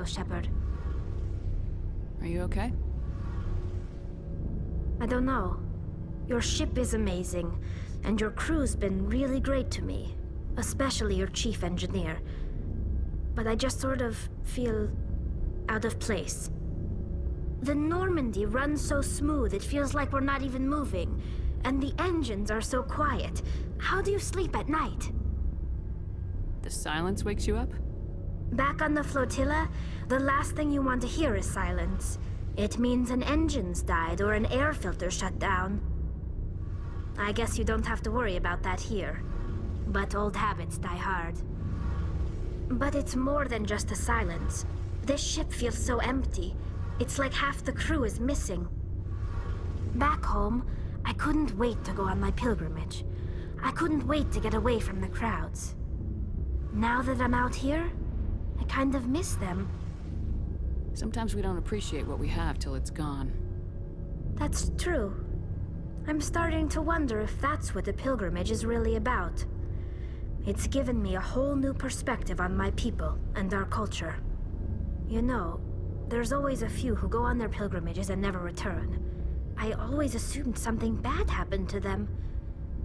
go, Shepard. Are you okay? I don't know. Your ship is amazing, and your crew's been really great to me. Especially your chief engineer. But I just sort of feel out of place. The Normandy runs so smooth it feels like we're not even moving. And the engines are so quiet. How do you sleep at night? The silence wakes you up? Back on the flotilla, the last thing you want to hear is silence. It means an engine's died or an air filter shut down. I guess you don't have to worry about that here. But old habits die hard. But it's more than just the silence. This ship feels so empty. It's like half the crew is missing. Back home, I couldn't wait to go on my pilgrimage. I couldn't wait to get away from the crowds. Now that I'm out here, I kind of miss them. Sometimes we don't appreciate what we have till it's gone. That's true. I'm starting to wonder if that's what the pilgrimage is really about. It's given me a whole new perspective on my people and our culture. You know, there's always a few who go on their pilgrimages and never return. I always assumed something bad happened to them.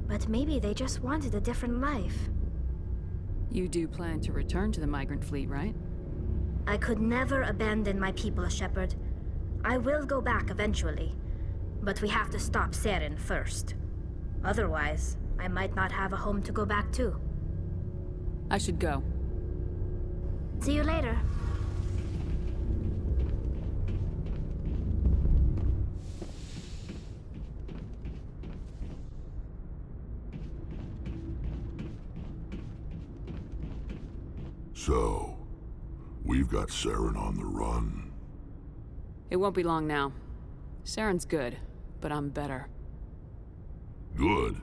But maybe they just wanted a different life. You do plan to return to the migrant fleet, right? I could never abandon my people, Shepard. I will go back eventually. But we have to stop Saren first. Otherwise, I might not have a home to go back to. I should go. See you later. So, we've got Saren on the run. It won't be long now. Saren's good, but I'm better. Good?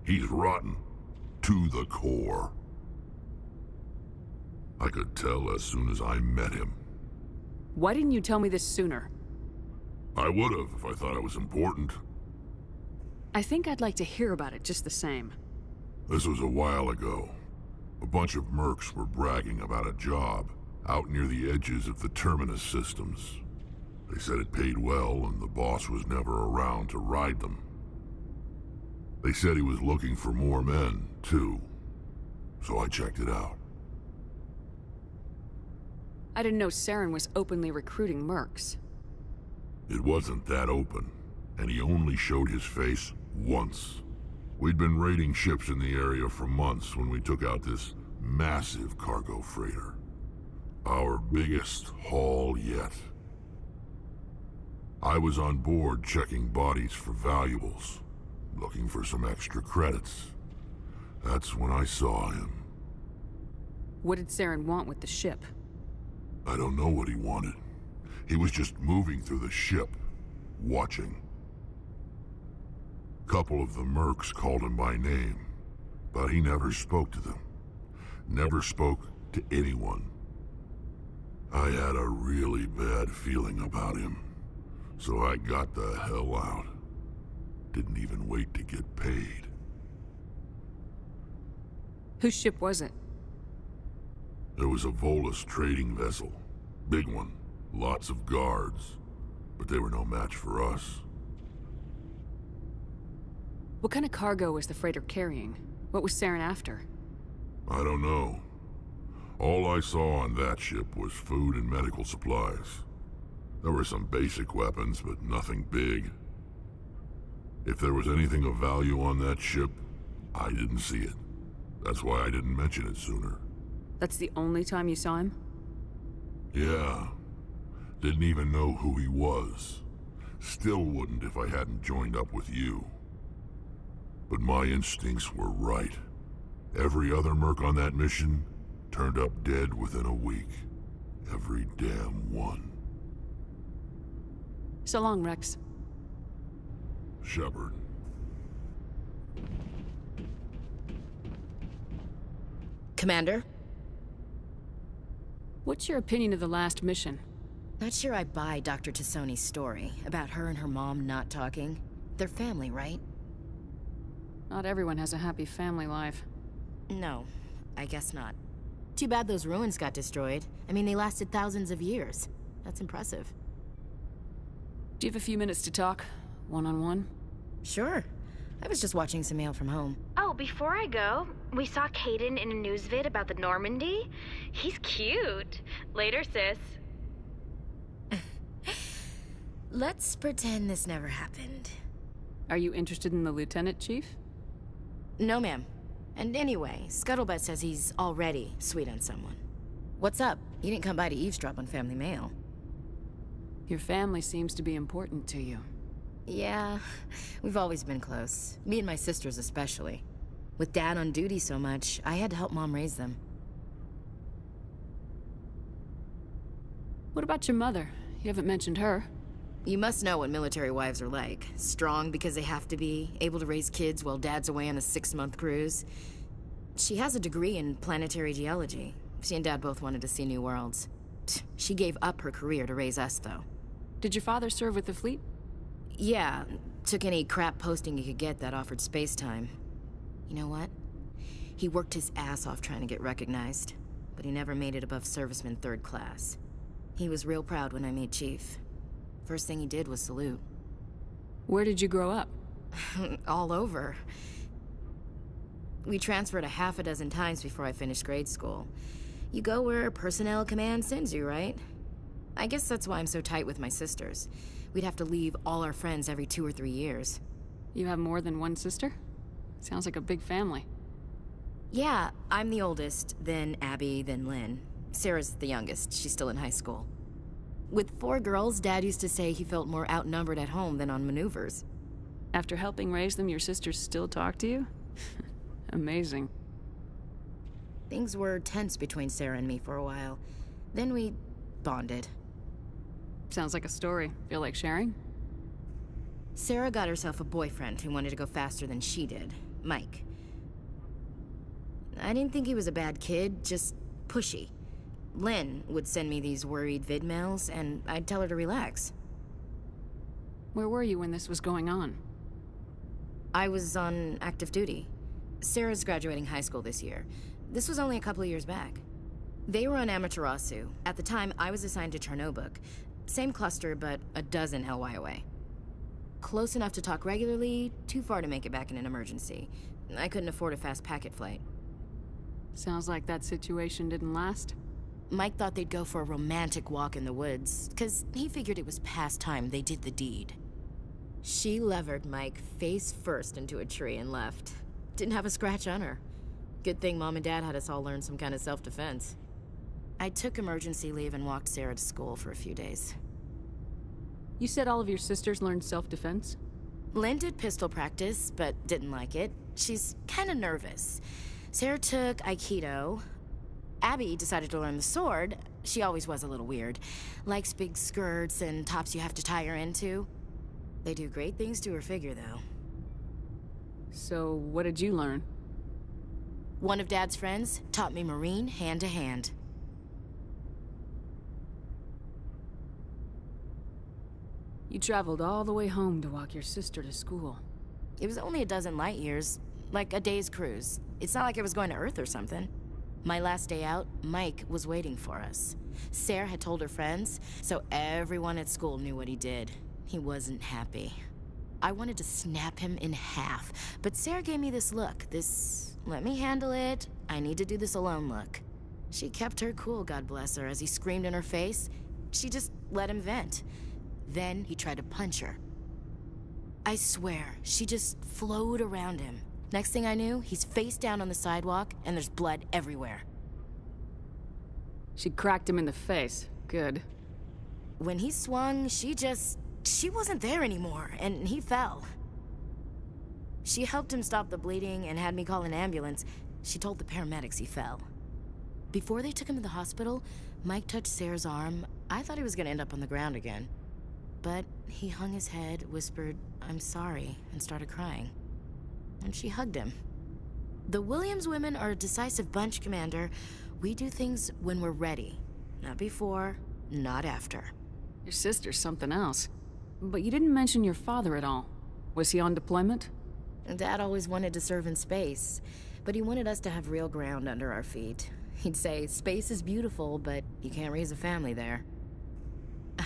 He's rotten. To the core. I could tell as soon as I met him. Why didn't you tell me this sooner? I would've if I thought it was important. I think I'd like to hear about it just the same. This was a while ago. A bunch of mercs were bragging about a job out near the edges of the Terminus systems. They said it paid well and the boss was never around to ride them. They said he was looking for more men, too. So I checked it out. I didn't know Saren was openly recruiting mercs. It wasn't that open, and he only showed his face once. We'd been raiding ships in the area for months when we took out this massive cargo freighter. Our biggest haul yet. I was on board checking bodies for valuables, looking for some extra credits. That's when I saw him. What did Saren want with the ship? I don't know what he wanted. He was just moving through the ship, watching. Couple of the mercs called him by name, but he never spoke to them. Never spoke to anyone. I had a really bad feeling about him, so I got the hell out. Didn't even wait to get paid. Whose ship was it? There was a Volus trading vessel. Big one. Lots of guards. But they were no match for us. What kind of cargo was the freighter carrying? What was Saren after? I don't know. All I saw on that ship was food and medical supplies. There were some basic weapons, but nothing big. If there was anything of value on that ship, I didn't see it. That's why I didn't mention it sooner. That's the only time you saw him? Yeah. Didn't even know who he was. Still wouldn't if I hadn't joined up with you. But my instincts were right. Every other merc on that mission turned up dead within a week. Every damn one. So long, Rex. Shepard. Commander? What's your opinion of the last mission? Not sure I buy Dr. Tassoni's story about her and her mom not talking. They're family, right? Not everyone has a happy family life. No, I guess not. Too bad those ruins got destroyed. I mean, they lasted thousands of years. That's impressive. Do you have a few minutes to talk? One-on-one? Sure. I was just watching some mail from home. Oh, before I go, we saw Caden in a news vid about the Normandy. He's cute. Later, sis. Let's pretend this never happened. Are you interested in the Lieutenant, Chief? No, ma'am. And anyway, Scuttlebutt says he's already sweet on someone. What's up? You didn't come by to eavesdrop on family mail. Your family seems to be important to you. Yeah, we've always been close. Me and my sisters especially. With Dad on duty so much, I had to help Mom raise them. What about your mother? You haven't mentioned her. You must know what military wives are like. Strong because they have to be, able to raise kids while Dad's away on a 6-month cruise. She has a degree in planetary geology. She and Dad both wanted to see new worlds. She gave up her career to raise us, though. Did your father serve with the fleet? Yeah, took any crap posting he could get that offered space time. You know what? He worked his ass off trying to get recognized, but he never made it above serviceman 3rd class. He was real proud when I made Chief. First thing he did was salute. Where did you grow up? All over. We transferred a half a dozen times before I finished grade school. You go where personnel command sends you, right? I guess that's why I'm so tight with my sisters. We'd have to leave all our friends every 2 or 3 years. You have more than one sister? Sounds like a big family. Yeah, I'm the oldest, then Abby, then Lynn. Sarah's the youngest. She's still in high school. With 4 girls, Dad used to say he felt more outnumbered at home than on maneuvers. After helping raise them, your sisters still talk to you? Amazing. Things were tense between Sarah and me for a while. Then we bonded. Sounds like a story. Feel like sharing? Sarah got herself a boyfriend who wanted to go faster than she did, Mike. I didn't think he was a bad kid, just pushy. Lynn would send me these worried vid mails, and I'd tell her to relax. Where were you when this was going on? I was on active duty. Sarah's graduating high school this year. This was only a couple of years back. They were on Amaterasu. At the time, I was assigned to Chernobog. Same cluster, but a dozen LY away. Close enough to talk regularly, too far to make it back in an emergency. I couldn't afford a fast packet flight. Sounds like that situation didn't last. Mike thought they'd go for a romantic walk in the woods, 'cause he figured it was past time they did the deed. She levered Mike face first into a tree and left. Didn't have a scratch on her. Good thing Mom and Dad had us all learn some kind of self-defense. I took emergency leave and walked Sarah to school for a few days. You said all of your sisters learned self-defense? Lynn did pistol practice, but didn't like it. She's kind of nervous. Sarah took Aikido. Abby decided to learn the sword. She always was a little weird. Likes big skirts and tops you have to tie her into. They do great things to her figure, though. So, what did you learn? One of Dad's friends taught me Marine hand to hand. You traveled all the way home to walk your sister to school. It was only a dozen light years, like a day's cruise. It's not like I was going to Earth or something. My last day out, Mike was waiting for us. Sarah had told her friends, so everyone at school knew what he did. He wasn't happy. I wanted to snap him in half, but Sarah gave me this look, this, let me handle it, I need to do this alone look. She kept her cool, God bless her, as he screamed in her face. She just let him vent. Then he tried to punch her. I swear, she just flowed around him. Next thing I knew, he's face down on the sidewalk, and there's blood everywhere. She cracked him in the face. Good. When he swung, she wasn't there anymore, and he fell. She helped him stop the bleeding and had me call an ambulance. She told the paramedics he fell. Before they took him to the hospital, Mike touched Sarah's arm. I thought he was gonna end up on the ground again. But he hung his head, whispered, "I'm sorry," and started crying. And she hugged him. The Williams women are a decisive bunch, Commander. We do things when we're ready. Not before, not after. Your sister's something else. But you didn't mention your father at all. Was he on deployment? Dad always wanted to serve in space, but he wanted us to have real ground under our feet. He'd say, space is beautiful, but you can't raise a family there.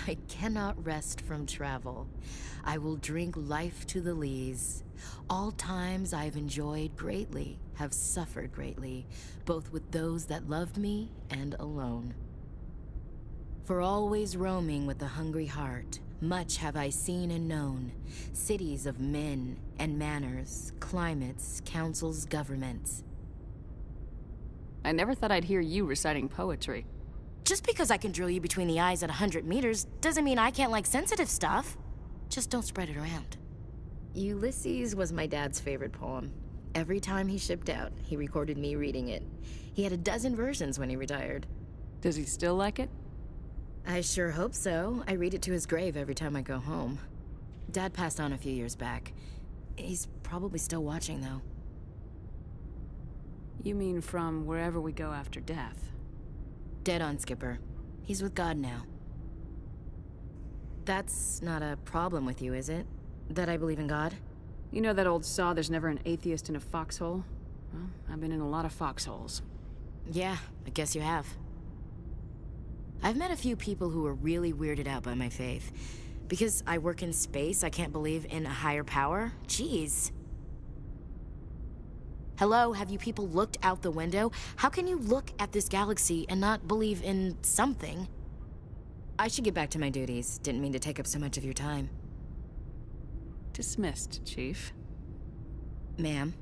I cannot rest from travel. I will drink life to the lees. All times I've enjoyed greatly, have suffered greatly, both with those that loved me and alone. For always roaming with a hungry heart, much have I seen and known, cities of men and manners, climates, councils, governments. I never thought I'd hear you reciting poetry. Just because I can drill you between the eyes at 100 meters doesn't mean I can't like sensitive stuff. Just don't spread it around. Ulysses was my dad's favorite poem. Every time he shipped out, he recorded me reading it. He had a dozen versions when he retired. Does he still like it? I sure hope so. I read it to his grave every time I go home. Dad passed on a few years back. He's probably still watching, though. You mean from wherever we go after death? Dead on, Skipper. He's with God now. That's not a problem with you, is it? That I believe in God? You know that old saw, there's never an atheist in a foxhole? Well, I've been in a lot of foxholes. Yeah, I guess you have. I've met a few people who were really weirded out by my faith. Because I work in space, I can't believe in a higher power? Jeez. Hello, have you people looked out the window? How can you look at this galaxy and not believe in something? I should get back to my duties. Didn't mean to take up so much of your time. Dismissed, Chief. Ma'am.